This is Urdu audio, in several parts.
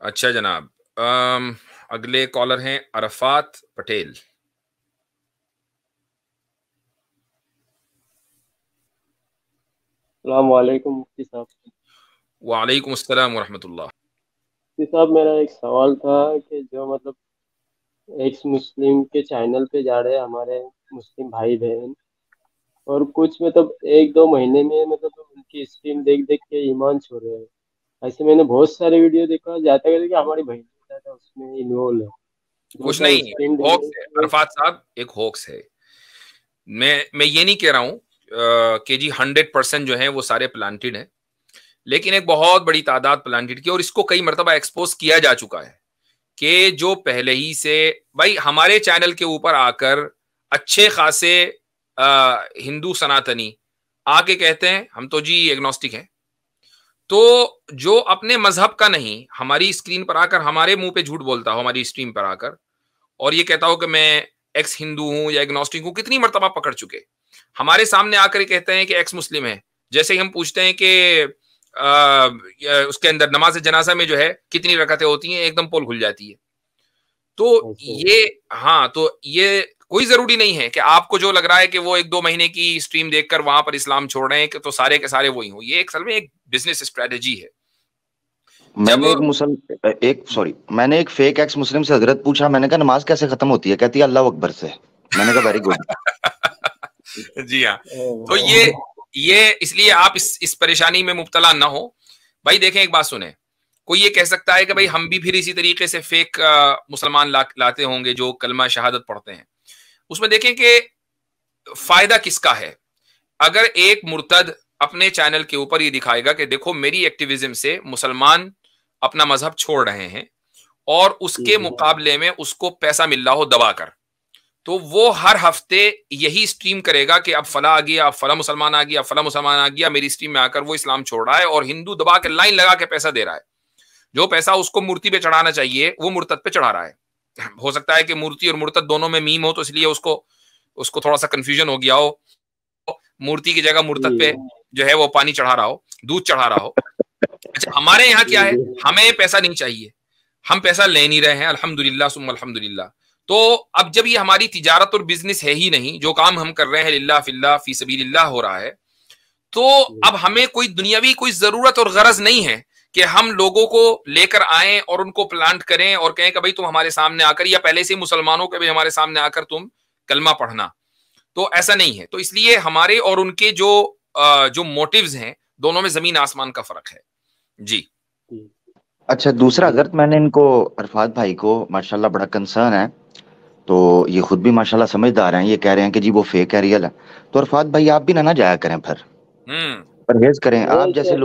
اچھا جناب، اگلے کالر ہیں عرفات پٹیل. السلام علیکم مفتی صاحب. وعلیکم السلام ورحمۃ اللہ. مفتی صاحب میرا ایک سوال تھا کہ جو مطلب ایکس مسلم کے چینل پہ جا رہے ہیں ہمارے مسلم بھائی بہن، اور کچھ مطلب ایک دو مہینے میں مطلب ان کی اسٹریم دیکھ دیکھ کے ایمان چھوڑ رہے ہیں. ایسے میں نے بہت سارے ویڈیو دیکھا، جاتا ہے کہ ہماری بہن زیادہ اس میں انوالو ہے. جو کچھ مطلب نہیں، اسٹریم دیکھ ہوکس رہے ہے ہیں عرفات صاحب، ایک ہوکس ہے. میں یہ نہیں کہہ رہا ہوں کہ جی 100% جو ہیں وہ سارے پلانٹڈ ہیں، لیکن ایک بہت بڑی تعداد پلانٹڈ کی، اور اس کو کئی مرتبہ ایکسپوز کیا جا چکا ہے کہ جو پہلے ہی سے بھائی ہمارے چینل کے اوپر آ کر اچھے خاصے ہندو سناتنی آ کے کہتے ہیں ہم تو جی ایگنوسٹک ہیں. تو جو اپنے مذہب کا نہیں ہماری اسکرین پر آ کر ہمارے منہ پہ جھوٹ بولتا ہو، ہماری اسٹریم پر آ کر، اور یہ کہتا ہو کہ میں ایکس ہندو ہوں یا ایگنوسٹک ہوں، کتنی مرتبہ پکڑ چکے. ہمارے سامنے آ کر یہ کہتے ہیں کہ ایکس مسلم ہے. جیسے ہی ہم پوچھتے ہیں کہ اس کے اندر نماز جنازہ میں جو ہے کتنی رکعتیں ہوتی ہیں، ایک دم پول کھل جاتی ہے. تو یہ کوئی ضروری نہیں ہے کہ آپ کو جو لگ رہا ہے کہ وہ ایک دو مہینے کی اسٹریم دیکھ کر وہاں پر اسلام چھوڑ رہے ہیں کہ تو سارے کے سارے وہی ہوں. یہ اصل میں ایک بزنس اسٹریٹجی ہے. میں نے ایک فیک ایکس مسلم سے حضرت پوچھا، میں نے کہا نماز کیسے ختم ہوتی ہے؟ کہتی ہے اللہ اکبر سے. میں نے کہا ویری گڈ. جی ہاں، تو یہ اس لیے آپ اس پریشانی میں مبتلا نہ ہو. بھائی دیکھیں، ایک بات سنیں، کوئی یہ کہہ سکتا ہے کہ بھائی ہم بھی پھر اسی طریقے سے فیک مسلمان لاتے ہوں گے جو کلمہ شہادت پڑھتے ہیں. اس میں دیکھیں کہ فائدہ کس کا ہے. اگر ایک مرتد اپنے چینل کے اوپر یہ دکھائے گا کہ دیکھو میری ایکٹیویزم سے مسلمان اپنا مذہب چھوڑ رہے ہیں، اور اس کے مقابلے میں اس کو پیسہ مل رہا ہو دبا کر، تو وہ ہر ہفتے یہی اسٹریم کرے گا کہ اب فلاں آ گیا، اب فلاں مسلمان آ گیا، فلاں مسلمان آ گیا، میری اسٹریم میں آ کر وہ اسلام چھوڑ رہا ہے اور ہندو دبا کے لائن لگا کے پیسہ دے رہا ہے. جو پیسہ اس کو مورتی پہ چڑھانا چاہیے وہ مرتد پہ چڑھا رہا ہے. ہو سکتا ہے کہ مورتی اور مرتد دونوں میں میم ہو، تو اس لیے اس کو تھوڑا سا کنفیوژن ہو گیا ہو، مورتی کی جگہ مرتد پہ جو ہے وہ پانی چڑھا رہا ہو، دودھ چڑھا رہا ہو. اچھا، ہمارے یہاں کیا ہے، ہمیں پیسہ نہیں چاہیے، ہم پیسہ لے نہیں رہے ہیں، الحمدللہ ثم الحمدللہ. تو اب جب یہ ہماری تجارت اور بزنس ہے ہی نہیں، جو کام ہم کر رہے ہیں للہ فی اللہ فی سبیل اللہ ہو رہا ہے، تو اب ہمیں کوئی دنیاوی کوئی ضرورت اور غرض نہیں ہے کہ ہم لوگوں کو لے کر آئیں اور ان کو پلانٹ کریں اور کہیں کہ بھائی تم ہمارے سامنے آ کر، یا پہلے سے مسلمانوں کے بھی ہمارے سامنے آ کر تم کلمہ پڑھنا. تو ایسا نہیں ہے. تو اس لیے ہمارے اور ان کے جو موٹیوز ہیں، دونوں میں زمین آسمان کا فرق ہے. جی اچھا، دوسرا حضرت میں نے ان کو عرفات بھائی کو ماشاءاللہ بڑا کنسرن ہے، تو یہ خود بھی ماشاءاللہ سمجھدار ہیں، یہ کہہ رہے ہیں کہ جی وہ فیک ہے ریئل ہے. تو عرفات بھائی آپ بھی نہ جایا کریں، پھر پرہیز کریں. آپ جیسے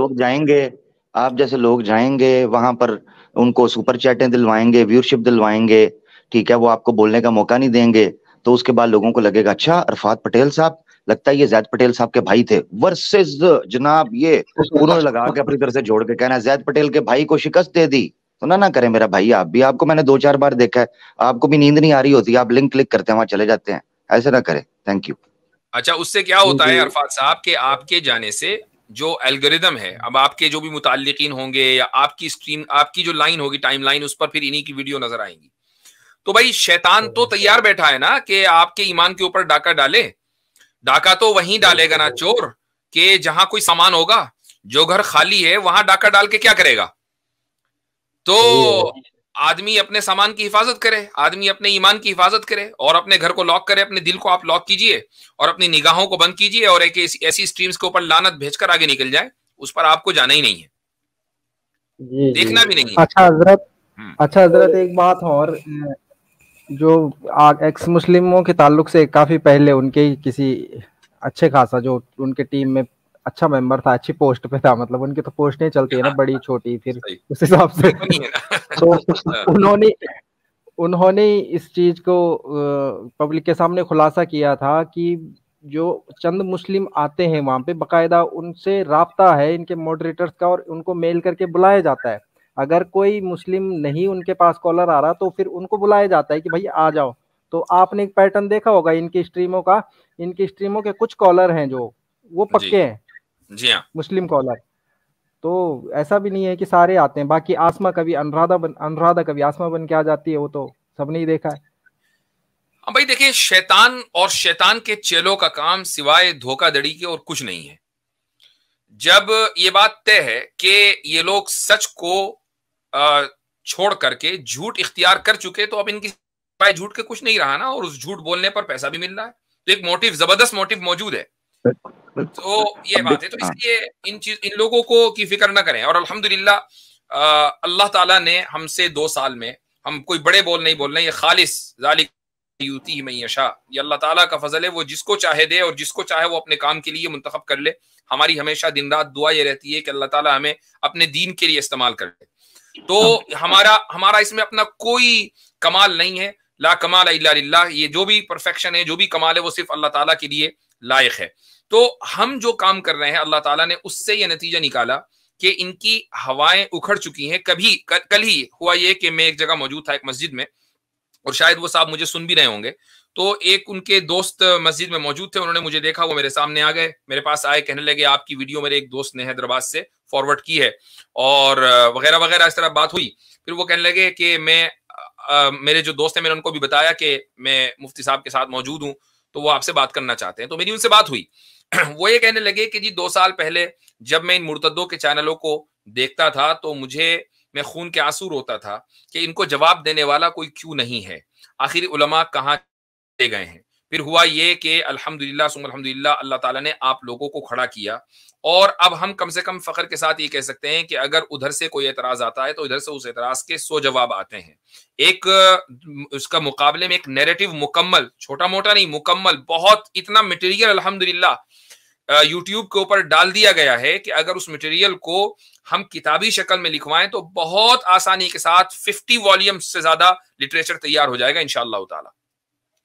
لوگ جائیں گے وہاں پر ان کو سپر چیٹیں دلوائیں گے، ویورشپ دلوائیں گے، ٹھیک ہے، وہ آپ کو بولنے کا موقع نہیں دیں گے، تو اس کے بعد لوگوں کو لگے گا اچھا عرفات پٹیل صاحب لگتا ہے یہ زید پٹیل صاحب کے بھائی تھے، ورسز جناب یہ انہوں نے لگا کے اپنی طرف سے جوڑ کے کہنا ہے زید پٹیل کے بھائی کو شکست دے دی. تو نہ کریں میرا بھائی. آپ کو میں نے 2-4 بار دیکھا ہے، آپ کو بھی نیند نہیں آ رہی ہوتی، آپ لنک کلک کرتے ہیں وہاں چلے جاتے ہیں، ایسے نہ کریں. Thank you. اچھا، اس سے کیا ہوتا ہے عرفات صاحب کہ آپ کے جانے سے جو الگوریدم ہے، اب آپ کے جو بھی متعلقین ہوں گے یا آپ کی اسٹریم، آپ کی جو لائن ہوگی ٹائم لائن، اس پر پھر انہی کی ویڈیو نظر آئیں گی. تو بھائی شیطان تو تیار بیٹھا ہے نا کہ آپ کے ایمان کے اوپر ڈاکہ ڈالے. ڈاکہ تو وہیں ڈالے گا نا چور، کہ جہاں کوئی سامان ہوگا. جو گھر خالی ہے وہاں ڈاکہ ڈال کے کیا کرے گا؟ تو آدمی اپنے سامان کی حفاظت کرے، آدمی اپنے ایمان کی حفاظت کرے، اور اپنے گھر کو لاک کرے. اپنے دل کو آپ لاک کیجئے اور اپنی نگاہوں کو بند کیجئے، اور ایک ایسی اسٹریمز کے اوپر لعنت بھیج کر آگے نکل جائے. اس پر آپ کو جانا ہی نہیں ہے، دیکھنا بھی نہیں ہے. اچھا حضرت ایک بات اور، جو ایکس مسلموں کے تعلق سے کافی پہلے ان کے کسی اچھے خاصا جو ان کے ٹیم میں اچھا ممبر تھا، اچھی پوسٹ پہ تھا، مطلب ان کی تو پوسٹیں چلتی ہے نا بڑی چھوٹی، پھر اس حساب سے تو انہوں نے اس چیز کو پبلک کے سامنے خلاصہ کیا تھا کہ جو چند مسلم آتے ہیں وہاں پہ باقاعدہ ان سے رابطہ ہے ان کے ماڈریٹرز کا، اور ان کو میل کر کے بلایا جاتا ہے. اگر کوئی مسلم نہیں ان کے پاس کالر آ رہا تو پھر ان کو بلایا جاتا ہے کہ بھائی آ جاؤ. تو آپ نے ایک پیٹرن دیکھا ہوگا ان کی اسٹریموں کا، ان کی اسٹریموں کے کچھ کالر ہیں جو وہ پکے ہیں، جی ہاں، مسلم کالر. تو ایسا بھی نہیں ہے کہ سارے آتے ہیں. باقی آسما کبھی انرادہ کبھی آسما بن کے آ جاتی ہے, وہ تو سب نے ہی دیکھا ہے. ہاں بھائی دیکھیں, شیطان اور شیطان کے چیلوں کا کام سوائے دھوکہ دڑی کے اور کچھ نہیں ہے. جب یہ بات طے ہے کہ یہ لوگ سچ کو چھوڑ کر کے جھوٹ اختیار کر چکے, تو اب ان کی سوائے جھوٹ کے کچھ نہیں رہا نا, اور اس جھوٹ بولنے پر پیسہ بھی مل رہا ہے, تو ایک موٹیو, زبردست موٹیو موجود ہے. تو یہ بات ہے, تو اس لیے ان لوگوں کو کی فکر نہ کریں. اور الحمدللہ اللہ تعالیٰ نے ہم سے 2 سال میں, ہم کوئی بڑے بول نہیں بول رہے, یہ خالص ذالک یؤتیہ من یشاء, یہ اللہ تعالیٰ کا فضل ہے, وہ جس کو چاہے دے اور جس کو چاہے وہ اپنے کام کے لیے منتخب کر لے. ہماری ہمیشہ دن رات دعا یہ رہتی ہے کہ اللہ تعالیٰ ہمیں اپنے دین کے لیے استعمال کر لے. تو ہمارا اس میں اپنا کوئی کمال نہیں ہے, لا کمال الا للہ. یہ جو بھی پرفیکشن ہے, جو بھی کمال ہے, وہ صرف اللہ تعالیٰ کے لیے لائق ہے. تو ہم جو کام کر رہے ہیں, اللہ تعالیٰ نے اس سے یہ نتیجہ نکالا کہ ان کی ہوائیں اکھڑ چکی ہیں. کل ہی ہوا یہ کہ میں ایک جگہ موجود تھا, ایک مسجد میں, اور شاید وہ صاحب مجھے سن بھی رہے ہوں گے. تو ایک ان کے دوست مسجد میں موجود تھے, انہوں نے مجھے دیکھا, وہ میرے سامنے آ گئے, میرے پاس آئے, کہنے لگے آپ کی ویڈیو میرے ایک دوست نے حیدرآباد سے فارورڈ کی ہے, اور وغیرہ وغیرہ, اس طرح بات ہوئی. پھر وہ کہنے لگے کہ میرے جو دوست ہیں, میں نے ان کو بھی بتایا کہ میں مفتی صاحب کے ساتھ موجود ہوں, تو وہ آپ سے بات کرنا چاہتے ہیں. تو میری ان سے بات ہوئی. وہ یہ کہنے لگے کہ جی 2 سال پہلے جب میں ان مرتدوں کے چینلوں کو دیکھتا تھا تو میں خون کے آنسو روتا تھا کہ ان کو جواب دینے والا کوئی کیوں نہیں ہے, آخر علماء کہاں چلے گئے ہیں. پھر ہوا یہ کہ الحمدللہ ثم الحمدللہ اللہ تعالیٰ نے آپ لوگوں کو کھڑا کیا, اور اب ہم کم سے کم فخر کے ساتھ یہ کہہ سکتے ہیں کہ اگر ادھر سے کوئی اعتراض آتا ہے تو ادھر سے اس اعتراض کے 100 جواب آتے ہیں. ایک اس کا مقابلے میں ایک نیریٹو مکمل, چھوٹا موٹا نہیں, مکمل, بہت اتنا مٹیریل الحمدللہ یوٹیوب کے اوپر ڈال دیا گیا ہے کہ اگر اس مٹیریل کو ہم کتابی شکل میں لکھوائیں تو بہت آسانی کے ساتھ 50 والیومز سے زیادہ لٹریچر تیار ہو جائے گا انشاءاللہ تعالی.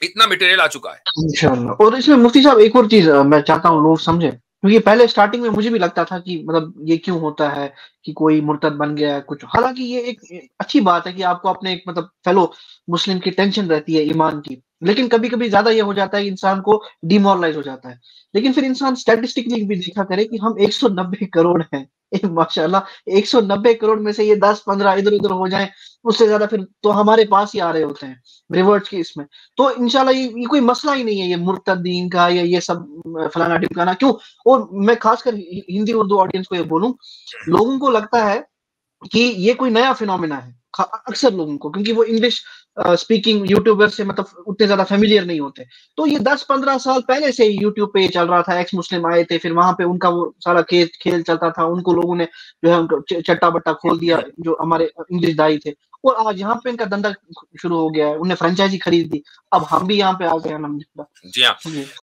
اتنا مٹیریل آ چکا ہے انشاءاللہ. اور اس میں مفتی صاحب ایک اور چیز میں چاہتا ہوں لوگ سمجھیں, کیونکہ پہلے سٹارٹنگ میں مجھے بھی لگتا تھا کہ مطلب یہ کیوں ہوتا ہے کہ کوئی مرتد بن گیا کچھ, حالانکہ یہ ایک اچھی بات ہے کہ آپ کو اپنے ایک مطلب فیلو مسلم کی ٹینشن رہتی ہے ایمان کی, لیکن کبھی کبھی زیادہ یہ ہو جاتا ہے کہ انسان کو ڈیمورلائز ہو جاتا ہے. لیکن پھر انسان اسٹیٹسٹکلی بھی دیکھا کرے کہ ہم 190 کروڑ ہیں, ماشاءاللہ 190 کروڑ میں سے یہ 10-15 ادھر ادھر ہو جائیں, اس سے زیادہ پھر تو ہمارے پاس ہی آ رہے ہوتے ہیں ریورٹس کی اس میں. تو انشاءاللہ یہ کوئی مسئلہ ہی نہیں ہے یہ مرتدین کا یا یہ سب فلانا ٹمکانا کیوں. اور میں خاص کر ہندی اردو آڈینس کو یہ بولوں, لوگوں کو لگتا ہے کہ یہ کوئی نیا فینومینا ہے, اکثر لوگوں کو, کیونکہ وہ انگلش اسپیکنگ یوٹیوبر سے مطلب اتنے زیادہ فیملیئر نہیں ہوتے. تو یہ 10-15 سال پہلے سے یوٹیوب پہ یہ چل رہا تھا, ایکس مسلم آئے تھے, پھر وہاں پہ ان کا وہ سارا کھیل چلتا تھا, ان کو لوگوں نے جو ہے چٹا بٹا کھول دیا جو ہمارے انگلش دائی تھے, اور آج یہاں پہ ان کا دھندا شروع ہو گیا ہے, انہیں فرنچائزی خرید دی, اب ہم بھی یہاں پہ آ گئے. جی ہاں,